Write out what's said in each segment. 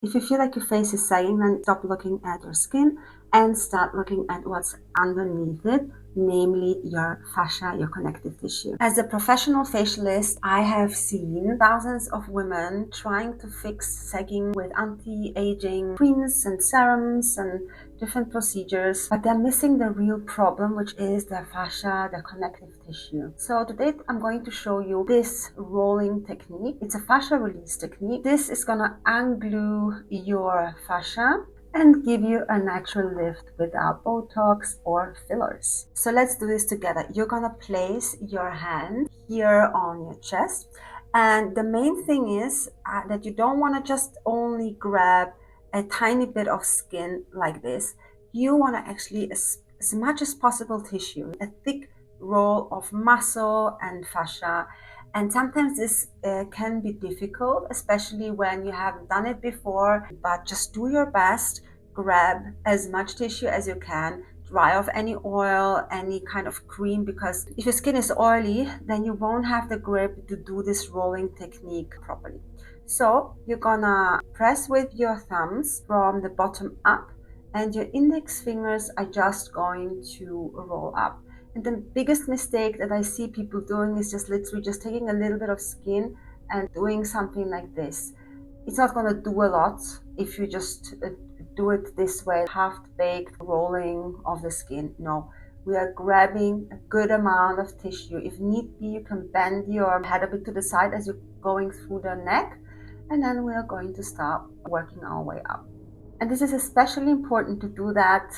If you feel like your face is sagging, then stop looking at your skin and start looking at what's underneath it, namely your fascia, your connective tissue. As a professional facialist, I have seen thousands of women trying to fix sagging with anti-aging creams and serums and different procedures, but they're missing the real problem, which is their fascia, their connective tissue. So today I'm going to show you this rolling technique. It's a fascia release technique. This is gonna unglue your fascia and give you a natural lift without Botox or fillers. So let's do this together. You're gonna place your hand here on your chest, and the main thing is that you don't want to just only grab a tiny bit of skin like this. You want to actually, as much as possible, tissue, a thick roll of muscle and fascia. And sometimes this can be difficult, especially when you haven't done it before, but just do your best. Grab as much tissue as you can, dry off any oil, any kind of cream, because if your skin is oily, then you won't have the grip to do this rolling technique properly. So you're gonna press with your thumbs from the bottom up, and your index fingers are just going to roll up. And the biggest mistake that I see people doing is just literally just taking a little bit of skin and doing something like this. It's not going to do a lot if you just do it this way, half-baked rolling of the skin. No, we are grabbing a good amount of tissue. If need be, you can bend your head a bit to the side as you're going through the neck, and then we are going to start working our way up. And this is especially important to do that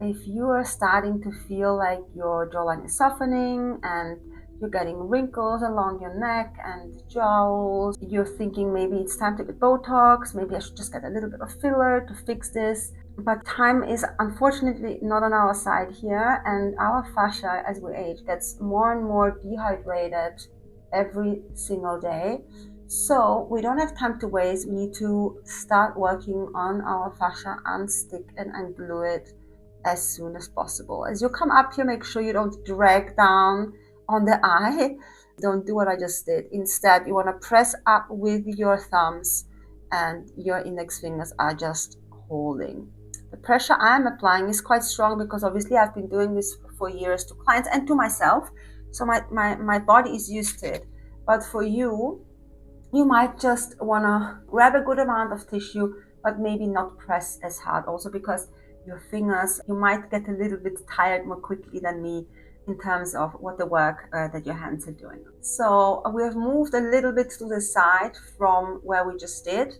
if you are starting to feel like your jawline is softening and you're getting wrinkles along your neck and jowls. You're thinking maybe it's time to get Botox, maybe I should just get a little bit of filler to fix this. But time is unfortunately not on our side here, and our fascia as we age gets more and more dehydrated every single day. So we don't have time to waste. We need to start working on our fascia, unstick and unglue it as soon as possible. As you come up here, make sure you don't drag down on the eye. Don't do what I just did. Instead, you want to press up with your thumbs, and your index fingers are just holding. The pressure I'm applying is quite strong because obviously I've been doing this for years to clients and to myself. So my body is used to it. But for you, you might just want to grab a good amount of tissue, but maybe not press as hard. Also because your fingers, you might get a little bit tired more quickly than me in terms of what the work that your hands are doing. So we have moved a little bit to the side from where we just did.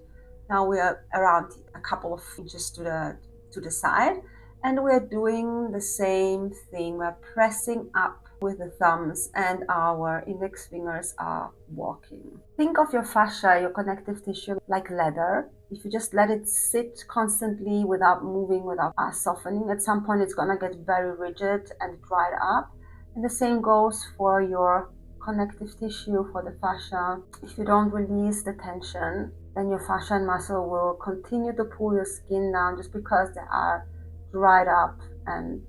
Now we are around a couple of inches to the side, and we're doing the same thing. We're pressing up with the thumbs, and our index fingers are walking. Think of your fascia, your connective tissue, like leather. If you just let it sit constantly without moving, without softening, at some point it's gonna get very rigid and dried up. And the same goes for your connective tissue, for the fascia. If you don't release the tension, then your fascia and muscle will continue to pull your skin down just because they are dried up and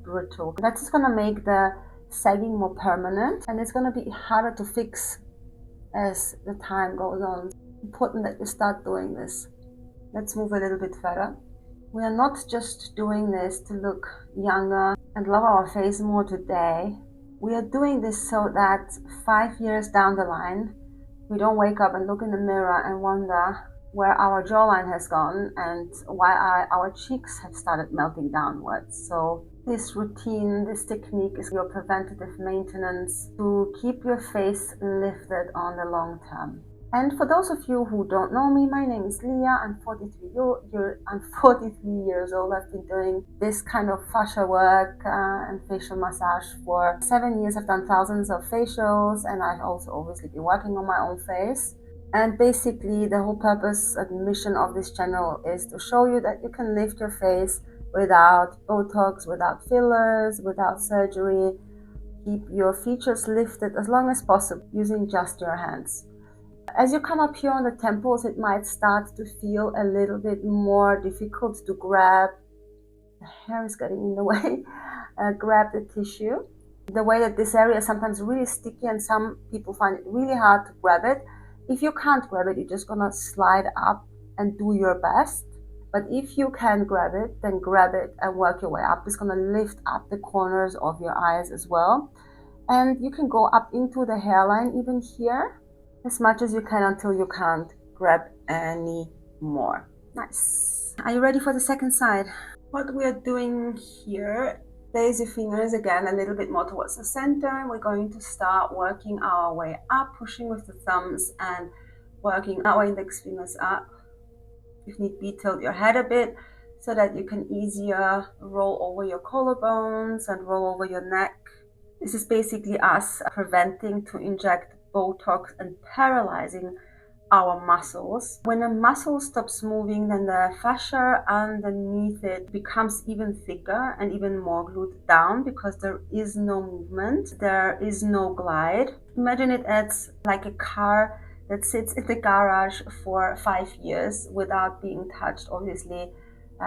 brittle. That's just gonna make the sagging more permanent, and it's gonna be harder to fix as the time goes on. Important that you start doing this. Let's move a little bit further. We are not just doing this to look younger and love our face more today. We are doing this so that 5 years down the line, we don't wake up and look in the mirror and wonder where our jawline has gone and why our cheeks have started melting downwards. So this routine, this technique is your preventative maintenance to keep your face lifted on the long term. And for those of you who don't know me, my name is Lija. I'm 43 years old. I've been doing this kind of fascia work and facial massage for 7 years. I've done thousands of facials, and I've also obviously been working on my own face. And basically the whole purpose and mission of this channel is to show you that you can lift your face without Botox, without fillers, without surgery. Keep your features lifted as long as possible using just your hands. As you come up here on the temples, it might start to feel a little bit more difficult to grab. The hair is getting in the way. Grab the tissue. The way that this area is sometimes really sticky, and some people find it really hard to grab it. If you can't grab it, you're just gonna slide up and do your best. But if you can grab it, then grab it and work your way up. It's going to lift up the corners of your eyes as well. And you can go up into the hairline even here as much as you can until you can't grab any more. Nice. Are you ready for the second side? What we are doing here, place your fingers again a little bit more towards the center. We're going to start working our way up, pushing with the thumbs and working our index fingers up. If need be, tilt your head a bit so that you can easier roll over your collarbones and roll over your neck. This is basically us preventing to inject Botox and paralyzing our muscles. When a muscle stops moving, then the fascia underneath it becomes even thicker and even more glued down because there is no movement, there is no glide. Imagine it as like a car that sits in the garage for 5 years without being touched. Obviously,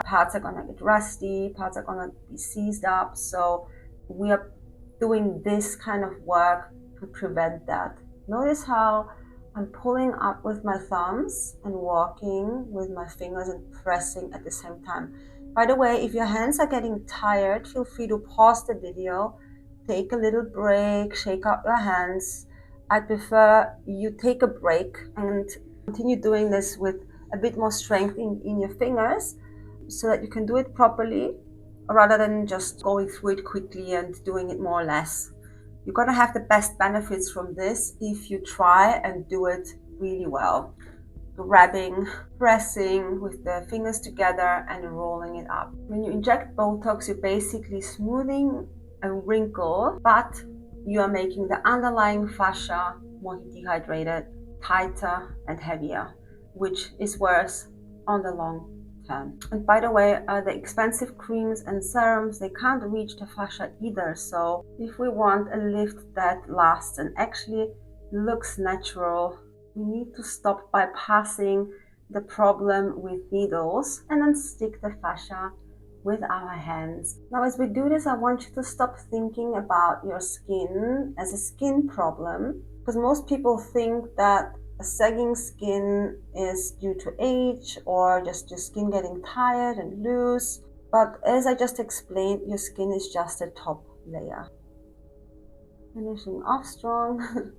parts are gonna get rusty, parts are gonna be seized up. So we are doing this kind of work to prevent that. Notice how I'm pulling up with my thumbs and walking with my fingers and pressing at the same time. By the way, if your hands are getting tired, feel free to pause the video, take a little break, shake out your hands. I prefer you take a break and continue doing this with a bit more strength in your fingers so that you can do it properly rather than just going through it quickly and doing it more or less. You're going to have the best benefits from this if you try and do it really well. Grabbing, pressing with the fingers together and rolling it up. When you inject Botox, you're basically smoothing a wrinkle, but you are making the underlying fascia more dehydrated, tighter and heavier, which is worse on the long term. And by the way, the expensive creams and serums, they can't reach the fascia either. So if we want a lift that lasts and actually looks natural, we need to stop bypassing the problem with needles and then stick the fascia with our hands. Now, as we do this, I want you to stop thinking about your skin as a skin problem, because most people think that a sagging skin is due to age or just your skin getting tired and loose. But as I just explained, your skin is just a top layer. Finishing off strong.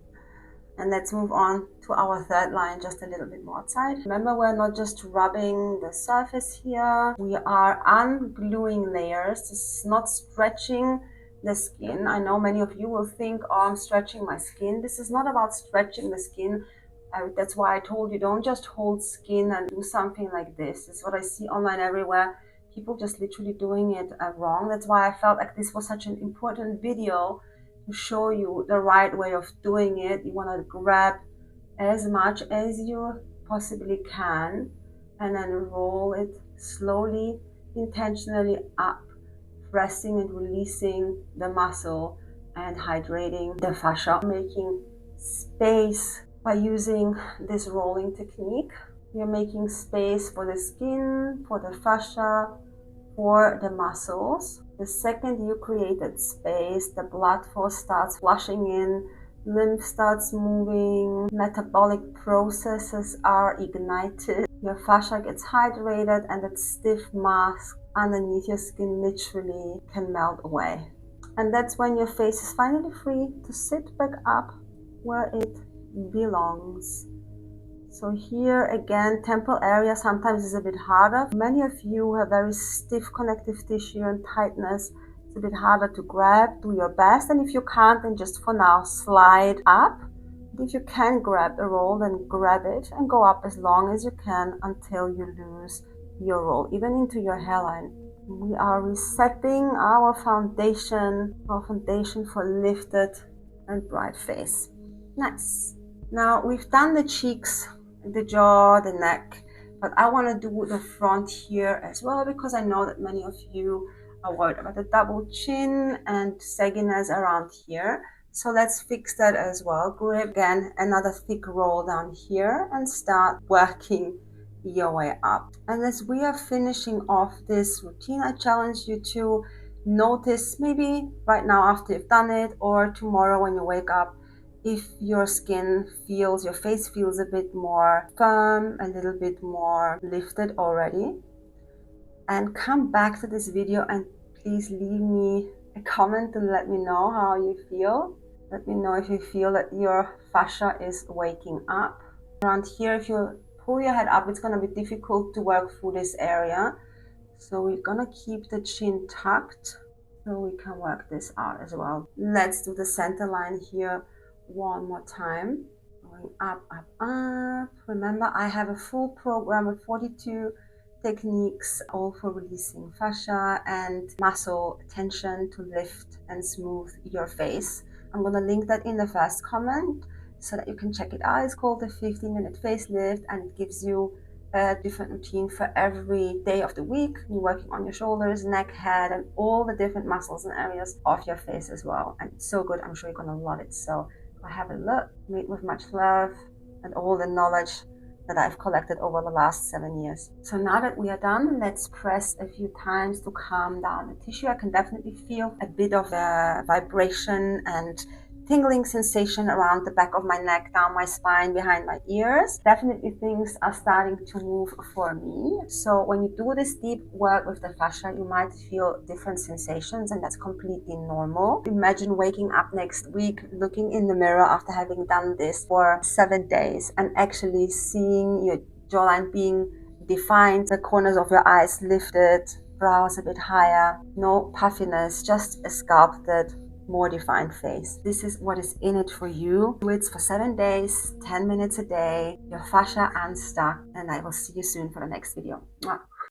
And let's move on to our third line just a little bit more outside. Remember, we're not just rubbing the surface here. We are ungluing layers. This is not stretching the skin. I know many of you will think, oh, I'm stretching my skin. This is not about stretching the skin. That's why I told you, don't just hold skin and do something like this. This is what I see online everywhere. People just literally doing it wrong. That's why I felt like this was such an important video to show you the right way of doing it. You want to grab as much as you possibly can and then roll it slowly, intentionally up, pressing and releasing the muscle and hydrating the fascia, making space by using this rolling technique. You're making space for the skin, for the fascia, for the muscles. The second you create that space, the blood flow starts flushing in, lymph starts moving, metabolic processes are ignited, your fascia gets hydrated, and that stiff mask underneath your skin literally can melt away. And that's when your face is finally free to sit back up where it belongs. So here again, temple area sometimes is a bit harder. Many of you have very stiff connective tissue and tightness. It's a bit harder to grab. Do your best. And if you can't, then just for now slide up. If you can grab the roll, then grab it and go up as long as you can until you lose your roll, even into your hairline. We are resetting our foundation for lifted and bright face. Nice. Now we've done the cheeks, the jaw, the neck, but I want to do the front here as well because I know that many of you are worried about the double chin and sagginess around here. So let's fix that as well. Grab again another thick roll down here and start working your way up. And as we are finishing off this routine, I challenge you to notice, maybe right now after you've done it or tomorrow when you wake up, if your your face feels a bit more firm, a little bit more lifted already. And come back to this video and please leave me a comment to let me know how you feel. Let me know if you feel that your fascia is waking up. Around here, if you pull your head up, it's going to be difficult to work through this area. So we're going to keep the chin tucked so we can work this out as well. Let's do the center line here one more time. Going up, up, up. Remember, I have a full program of 42 techniques, all for releasing fascia and muscle tension to lift and smooth your face. I'm going to link that in the first comment so that you can check it out. It's called the 15-minute facelift, and it gives you a different routine for every day of the week. You're working on your shoulders, neck, head, and all the different muscles and areas of your face as well. And it's so good. I'm sure you're going to love it. So go have a look. Meet with much love and all the knowledge that I've collected over the last 7 years. So now that we are done, let's press a few times to calm down the tissue. I can definitely feel a bit of a vibration and tingling sensation around the back of my neck, down my spine, behind my ears. Definitely things are starting to move for me. So when you do this deep work with the fascia, you might feel different sensations, and that's completely normal. Imagine waking up next week, looking in the mirror after having done this for 7 days and actually seeing your jawline being defined, the corners of your eyes lifted, brows a bit higher, no puffiness, just a sculpted, more defined face. This is what is in it for you. Do it for 7 days, 10 minutes a day, your fascia unstuck, and I will see you soon for the next video. Mwah.